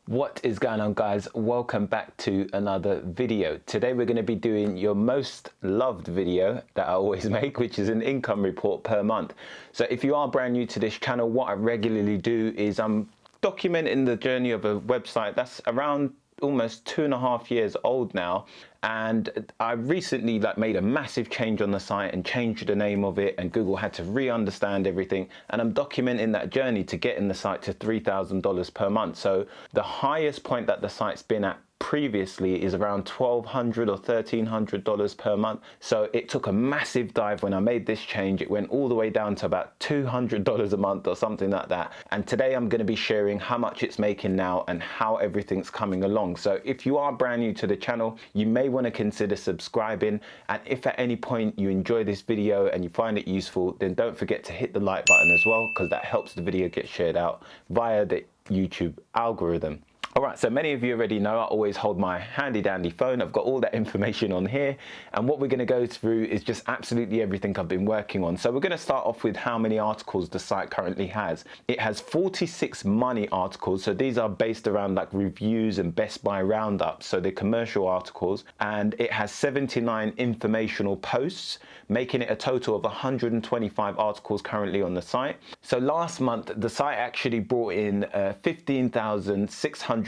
What is going on, guys? Welcome back to another video. Today we're going to be doing your most loved video that I always make, which is an income report per month. So if you are brand new to this channel, what I regularly do is I'm documenting the journey of a website that's around almost 2.5 years old now, and I recently made a massive change on the site and changed the name of it, and Google had to re-understand everything, and I'm documenting that journey to getting the site to $3,000 per month. So the highest point that the site's been at previously is around $1,200 or $1,300 per month. So it took a massive dive when I made this change. It went all the way down to about $200 a month or something like that. And today I'm going to be sharing how much it's making now and how everything's coming along. So if you are brand new to the channel, you may want to consider subscribing. And if at any point you enjoy this video and you find it useful, then don't forget to hit the like button as well, because that helps the video get shared out via the YouTube algorithm. All right, so many of you already know I always hold my handy dandy phone. I've got all that information on here. And what we're going to go through is just absolutely everything I've been working on. So we're going to start off with how many articles the site currently has. It has 46 money articles. So these are based around like reviews and Best Buy roundups. So they're commercial articles. And it has 79 informational posts, making it a total of 125 articles currently on the site. So last month, the site actually brought in 15,689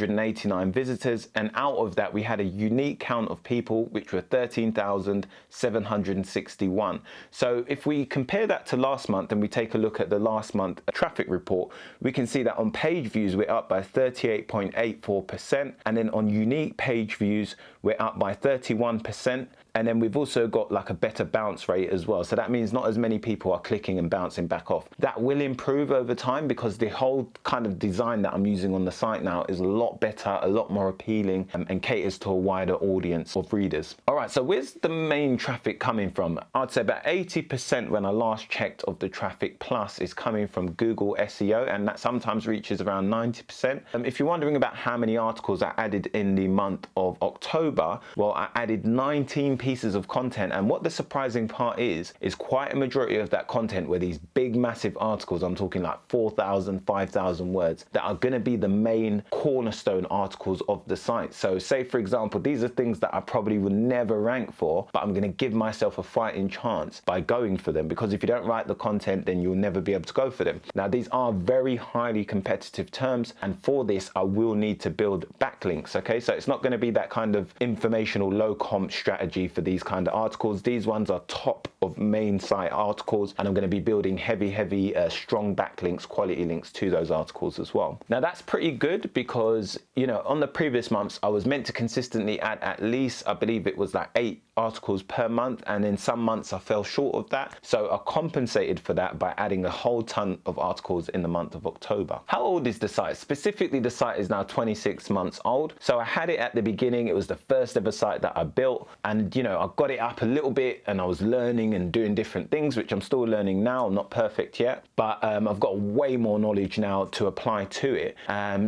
visitors, and out of that we had a unique count of people which were 13,761. So if we compare that to last month and we take a look at the last month traffic report, we can see that on page views we're up by 38.84%, and then on unique page views we're up by 31%. And then we've also got like a better bounce rate as well. So that means not as many people are clicking and bouncing back off. That will improve over time because the whole kind of design that I'm using on the site now is a lot better, a lot more appealing, and caters to a wider audience of readers. All right, so where's the main traffic coming from? I'd say about 80% when I last checked of the traffic plus is coming from Google SEO, and that sometimes reaches around 90%. If you're wondering about how many articles I added in the month of October, well, I added 19 pieces of content, and what the surprising part is quite a majority of that content were these big massive articles. I'm talking like 4,000, 5,000 words that are going to be the main cornerstone articles of the site. So say for example, these are things that I probably would never rank for, but I'm going to give myself a fighting chance by going for them, because if you don't write the content then you'll never be able to go for them. Now these are very highly competitive terms, and for this I will need to build backlinks. Okay, so it's not going to be that kind of informational low comp strategy for these kind of articles. These ones are top of main site articles, and I'm going to be building heavy strong backlinks, quality links to those articles as well. Now that's pretty good because, you know, on the previous months I was meant to consistently add at least, I believe it was like 8 articles per month, and in some months I fell short of that. So I compensated for that by adding a whole ton of articles in the month of October. How old is the site? Specifically, the site is now 26 months old. So I had it at the beginning. It was the first ever site that I built, and you know, I got it up a little bit and I was learning and doing different things, which I'm still learning now. I'm not perfect yet, but I've got way more knowledge now to apply to it.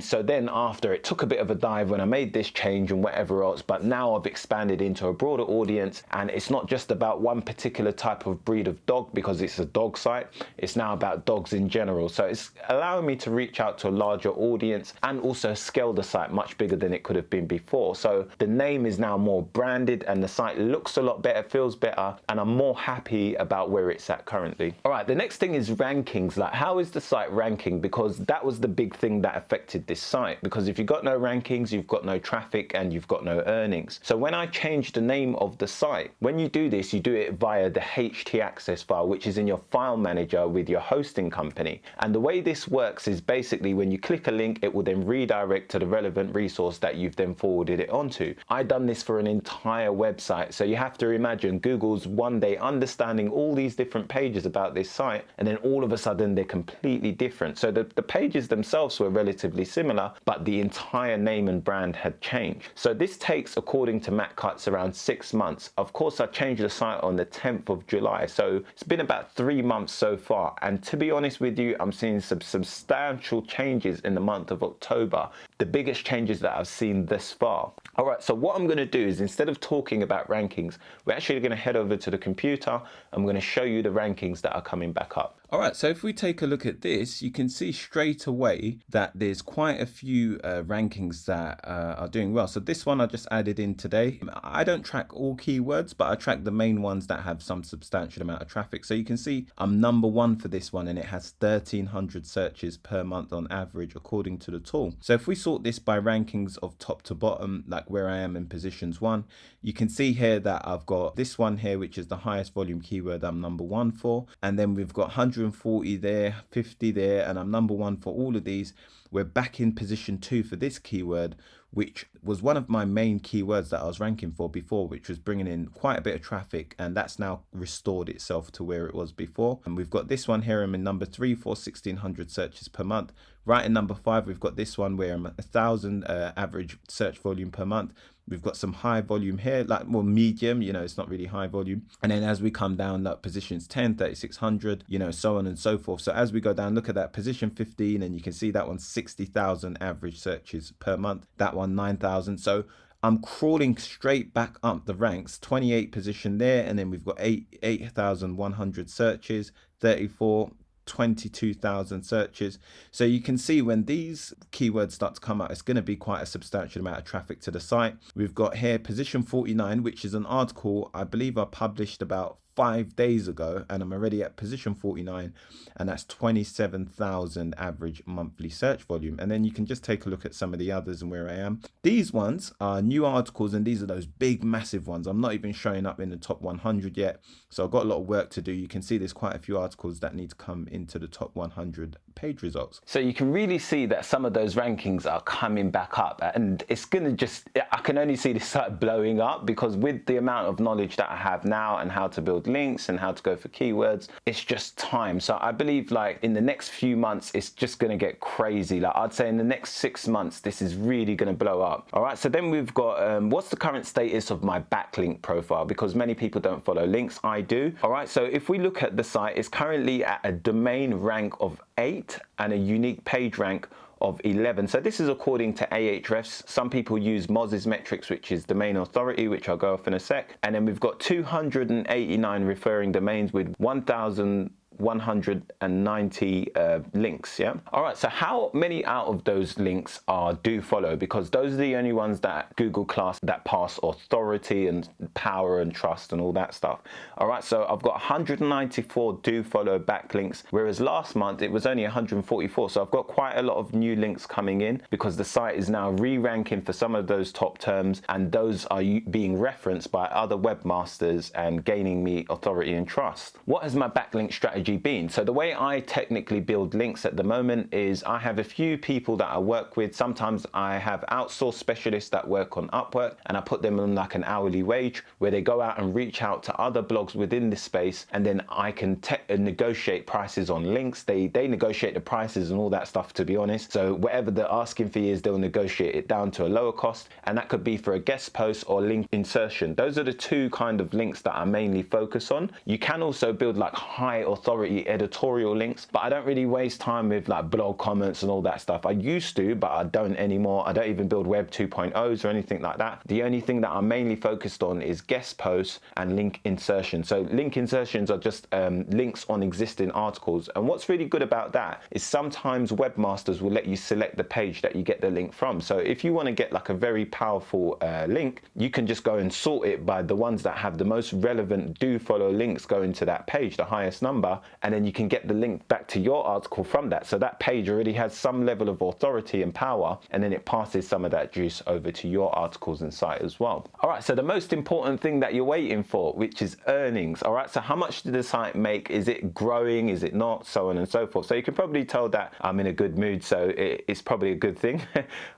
So then after, it took a bit of a dive when I made this change and whatever else, but now I've expanded into a broader audience, and it's not just about one particular type of breed of dog because it's a dog site. It's now about dogs in general. So it's allowing me to reach out to a larger audience and also scale the site much bigger than it could have been before. So the name is now more branded and the site looks a lot better, feels better, and I'm more happy about where it's at currently. All right, the next thing is rankings. Like, how is the site ranking? Because that was the big thing that affected this site, because if you've got no rankings, you've got no traffic and you've got no earnings. So when I changed the name of the site, when you do this, you do it via the htaccess file, which is in your file manager with your hosting company. And the way this works is basically when you click a link, it will then redirect to the relevant resource that you've then forwarded it onto. I done this for an entire website. So you have to imagine Google's one day understanding all these different pages about this site, and then all of a sudden they're completely different. So the pages themselves were relatively similar, but the entire name and brand had changed. So this takes, according to Matt Cutts, around 6 months. Of course, I changed the site on the 10th of July. So it's been about 3 months so far. And to be honest with you, I'm seeing some substantial changes in the month of October. The biggest changes that I've seen this far. All right, so what I'm going to do is, instead of talking about rankings, we're actually going to head over to the computer. I'm going to show you the rankings that are coming back up. All right, so if we take a look at this, you can see straight away that there's quite a few rankings that are doing well. So this one I just added in today. I don't track all keywords, but I track the main ones that have some substantial amount of traffic. So you can see I'm number one for this one, and it has 1,300 searches per month on average, according to the tool. So if we sort this by rankings of top to bottom, like where I am in positions 1, you can see here that I've got this one here, which is the highest volume keyword I'm number 1 for. And then we've got 140 there, 50 there, and I'm number 1 for all of these. We're back in position 2 for this keyword, which was one of my main keywords that I was ranking for before, which was bringing in quite a bit of traffic, and that's now restored itself to where it was before. And we've got this one here, I'm in number 3 for 1,600 searches per month. Right in number 5, we've got this one where I'm at 1,000 average search volume per month. We've got some high volume here, like more medium, you know, it's not really high volume. And then as we come down, like positions 10, 3,600, you know, so on and so forth. So as we go down, look at that position 15, and you can see that one's 60,000 average searches per month. That one, 9,000. So I'm crawling straight back up the ranks, 28 position there. And then we've got 8,100 searches, 34, 22,000 searches. So you can see when these keywords start to come out, it's going to be quite a substantial amount of traffic to the site. We've got here position 49, which is an article I believe I published about 5 days ago, and I'm already at position 49, and that's 27,000 average monthly search volume. And then you can just take a look at some of the others and where I am. These ones are new articles, and these are those big massive ones. I'm not even showing up in the top 100 yet, so I've got a lot of work to do. You can see there's quite a few articles that need to come into the top 100 page results. So you can really see that some of those rankings are coming back up, and it's gonna just, I can only see this site blowing up, because with the amount of knowledge that I have now and how to build links and how to go for keywords, it's just time. So I believe like in the next few months, it's just going to get crazy. Like I'd say in the next 6 months, this is really going to blow up. All right. So then we've got, what's the current status of my backlink profile? Because many people don't follow links. I do. All right. So if we look at the site, it's currently at a domain rank of 8 and a unique page rank of 11. So this is according to Ahrefs. Some people use Moz's metrics, which is domain authority, which I'll go off in a sec. And then we've got 289 referring domains with 1,190 links. Yeah. All right. So how many out of those links are do follow? Because those are the only ones that Google class that pass authority and power and trust and all that stuff. All right. So I've got 194 do follow backlinks, whereas last month it was only 144. So I've got quite a lot of new links coming in, because the site is now re-ranking for some of those top terms, and those are being referenced by other webmasters and gaining me authority and trust. What has my backlink strategy been? So the way I technically build links at the moment is I have a few people that I work with. Sometimes I have outsourced specialists that work on Upwork, and I put them on like an hourly wage, where they go out and reach out to other blogs within this space, and then I can negotiate prices on links. They negotiate the prices and all that stuff, to be honest. So whatever the asking fee is, they'll negotiate it down to a lower cost, and that could be for a guest post or link insertion. Those are the two kind of links that I mainly focus on. You can also build like high authority editorial links, but I don't really waste time with like blog comments and all that stuff. I used to, but I don't anymore. I don't even build web 2.0s or anything like that. The only thing that I'm mainly focused on is guest posts and link insertion. So link insertions are just links on existing articles. And what's really good about that is sometimes webmasters will let you select the page that you get the link from. So if you want to get like a very powerful link, you can just go and sort it by the ones that have the most relevant do follow links going to that page, the highest number, and then you can get the link back to your article from that. So that page already has some level of authority and power, and then it passes some of that juice over to your articles and site as well. All right, so the most important thing that you're waiting for, which is earnings. All right, so how much did the site make? Is it growing? Is it not? So on and so forth. So you can probably tell that I'm in a good mood, so it's probably a good thing.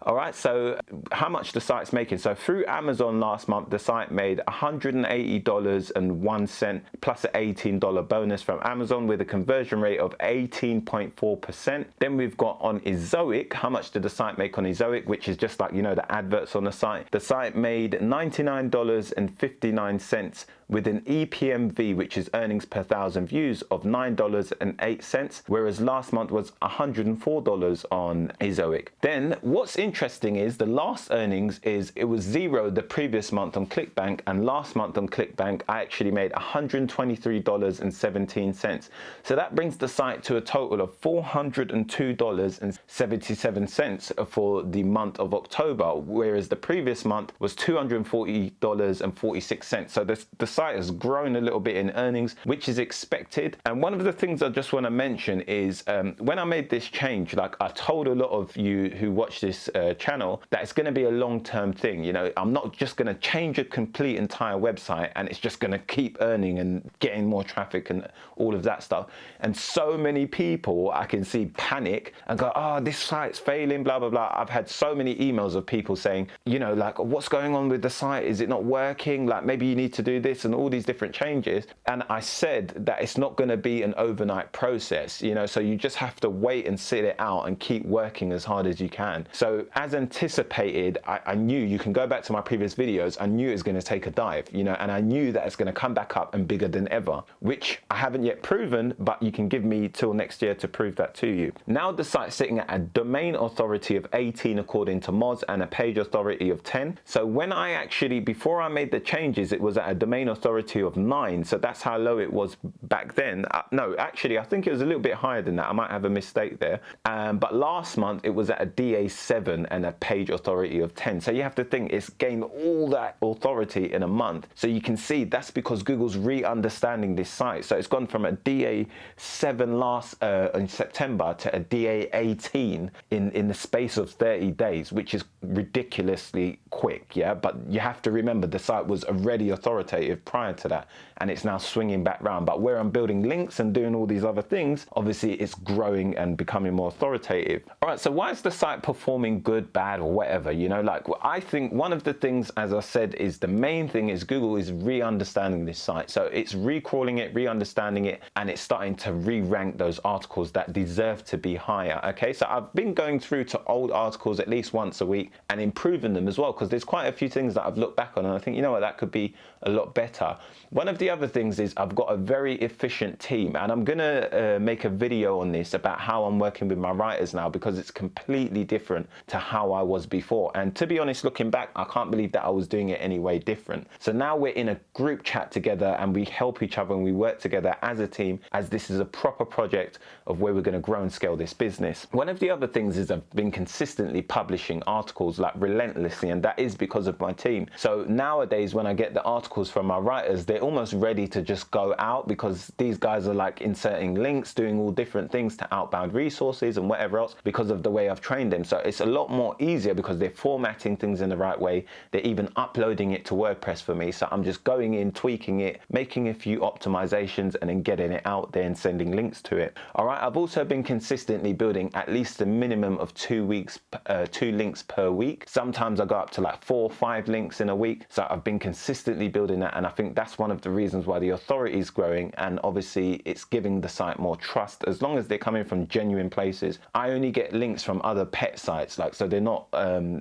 All right, so how much the site's making? So through Amazon last month, the site made $180.01 plus an $18 bonus from Amazon, with a conversion rate of 18.4%. Then we've got on Ezoic. How much did the site make on Ezoic, which is just like, you know, the adverts on the site? The site made $99.59 with an EPMV, which is earnings per 1,000 views, of $9.08, whereas last month was $104 on Ezoic. Then what's interesting is the last earnings is it was zero the previous month on ClickBank, and last month on ClickBank I actually made $123.17. cents. So that brings the site to a total of $402.77 for the month of October, whereas the previous month was $240.46. So the site has grown a little bit in earnings, which is expected. And one of the things I just want to mention is when I made this change, like I told a lot of you who watch this channel that it's going to be a long-term thing. You know, I'm not just going to change a complete entire website and it's just going to keep earning and getting more traffic and all of that stuff. And so many people I can see panic and go, oh, this site's failing, blah, blah, blah. I've had so many emails of people saying, you know, like, what's going on with the site? Is it not working? Like, maybe you need to do this and all these different changes. And I said that it's not going to be an overnight process, you know, so you just have to wait and sit it out and keep working as hard as you can. So as anticipated, I knew, you can go back to my previous videos, I knew it was going to take a dive, you know, and I knew that it's going to come back up and bigger than ever, which I haven't yet proven, but you can give me till next year to prove that to you. Now the site's sitting at a domain authority of 18 according to Moz and a page authority of 10. So when I actually, before I made the changes, it was at a domain authority of 9. So that's how low it was back then. No, actually, I think it was a little bit higher than that. I might have a mistake there. But last month it was at a DA7 and a page authority of 10. So you have to think it's gained all that authority in a month. So you can see that's because Google's re-understanding this site. So it's gone from a DA7 last in September to a DA18 in the space of 30 days, which is ridiculously quick, yeah? But you have to remember the site was already authoritative prior to that, and it's now swinging back round. But where I'm building links and doing all these other things, obviously it's growing and becoming more authoritative. All right, so why is the site performing good, bad, or whatever? You know, like, I think one of the things, as I said, is the main thing is Google is re-understanding this site. So it's recrawling it, re-understanding it, and it's starting to re-rank those articles that deserve to be higher. Okay, so I've been going through to old articles at least once a week and improving them as well, because there's quite a few things that I've looked back on and I think, you know what, that could be a lot better. One of the other things is I've got a very efficient team, and I'm gonna make a video on this about how I'm working with my writers now, because it's completely different to how I was before. And to be honest, looking back, I can't believe that I was doing it any way different. So now we're in a group chat together and we help each other and we work together as a team, as this is a proper project of where we're going to grow and scale this business. One of the other things is I've been consistently publishing articles like relentlessly, and that is because of my team. So nowadays when I get the articles from my writers, they're almost ready to just go out, because these guys are like inserting links, doing all different things to outbound resources and whatever else, because of the way I've trained them. So it's a lot more easier because they're formatting things in the right way. They're even uploading it to WordPress for me. So I'm just going in, tweaking it, making a few optimizations, and then getting it out there and sending links to it. All right, I've also been consistently building at least a minimum of 2 links per week. Sometimes I go up to like 4 or 5 links in a week. So I've been consistently building that, and I think that's one of the reasons why the authority is growing, and obviously it's giving the site more trust as long as they're coming from genuine places. I only get links from other pet sites, like, so they're not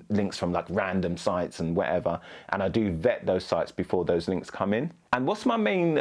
links from like random sites and whatever, and I do vet those sites before those links come in. And what's my main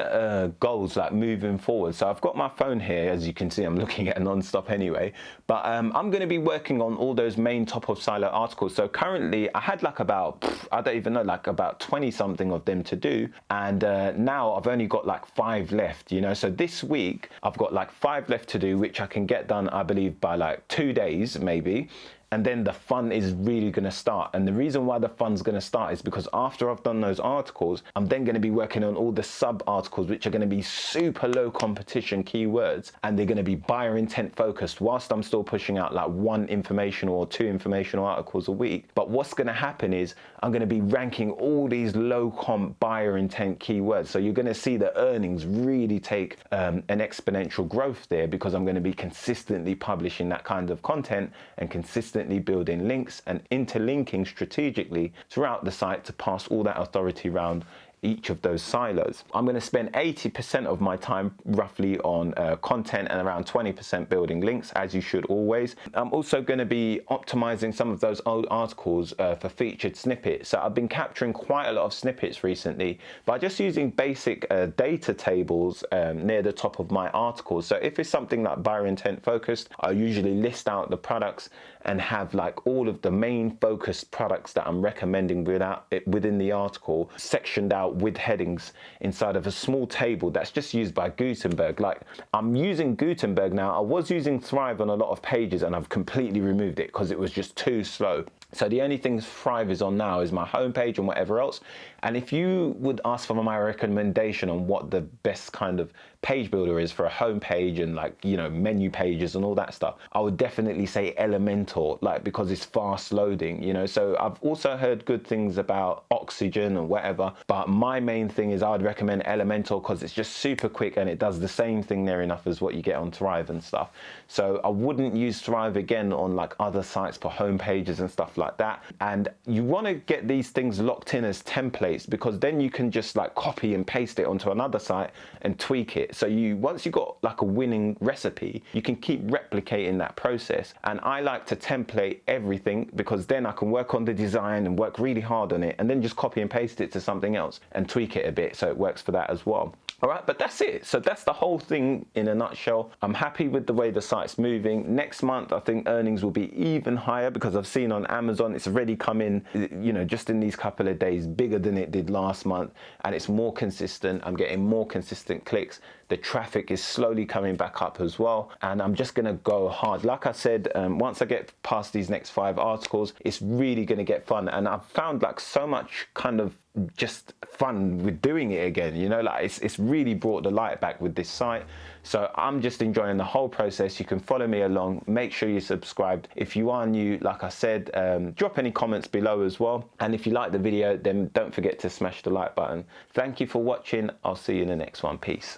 goals like moving forward? So I've got my phone here, as you can see, I'm looking at non-stop anyway, but I'm going to be working on all those main top of silo articles. So currently I had like about, I don't even know, like about 20 something of them to do. And now I've only got like 5 left, you know, so this week I've got like 5 left to do, which I can get done, I believe, by like 2 days maybe. And then the fun is really going to start. And the reason why the fun's going to start is because after I've done those articles, I'm then going to be working on all the sub articles, which are going to be super low competition keywords, and they're going to be buyer intent focused, whilst I'm still pushing out like 1 informational or 2 informational articles a week. But what's going to happen is I'm going to be ranking all these low comp buyer intent keywords. So you're going to see the earnings really take an exponential growth there, because I'm going to be consistently publishing that kind of content and consistently building links and interlinking strategically throughout the site to pass all that authority around each of those silos. I'm going to spend 80% of my time roughly on content and around 20% building links, as you should always. I'm also going to be optimizing some of those old articles for featured snippets. So I've been capturing quite a lot of snippets recently by just using basic data tables near the top of my articles. So if it's something like buyer intent focused, I usually list out the products and have like all of the main focused products that I'm recommending within the article sectioned out layout with headings inside of a small table that's just used by Gutenberg. Like, I'm using Gutenberg now. I was using Thrive on a lot of pages and I've completely removed it because it was just too slow. So the only thing Thrive is on now is my homepage and whatever else. And if you would ask for my recommendation on what the best kind of page builder is for a homepage and, like, you know, menu pages and all that stuff, I would definitely say Elementor, like, because it's fast loading, you know. So I've also heard good things about Oxygen or whatever, but my main thing is I would recommend Elementor because it's just super quick and it does the same thing near enough as what you get on Thrive and stuff. So I wouldn't use Thrive again on like other sites for homepages and stuff like that. And you want to get these things locked in as templates, because then you can just like copy and paste it onto another site and tweak it. So once you got like a winning recipe, you can keep replicating that process. And I like to template everything because then I can work on the design and work really hard on it and then just copy and paste it to something else and tweak it a bit so it works for that as well. All right, but that's it. So that's the whole thing in a nutshell. I'm happy with the way the site's moving. Next month, I think earnings will be even higher because I've seen on Amazon, it's already come in, you know, just in these couple of days, bigger than it did last month. And it's more consistent. I'm getting more consistent clicks. The traffic is slowly coming back up as well. And I'm just gonna go hard. Like I said, once I get past these next 5 articles, it's really gonna get fun. And I've found like so much kind of just fun with doing it again, you know, like it's really brought the light back with this site. So I'm just enjoying the whole process. You can follow me along. Make sure you're subscribed. If you are new, like I said, drop any comments below as well. And if you like the video, then don't forget to smash the like button. Thank you for watching. I'll see you in the next one. Peace.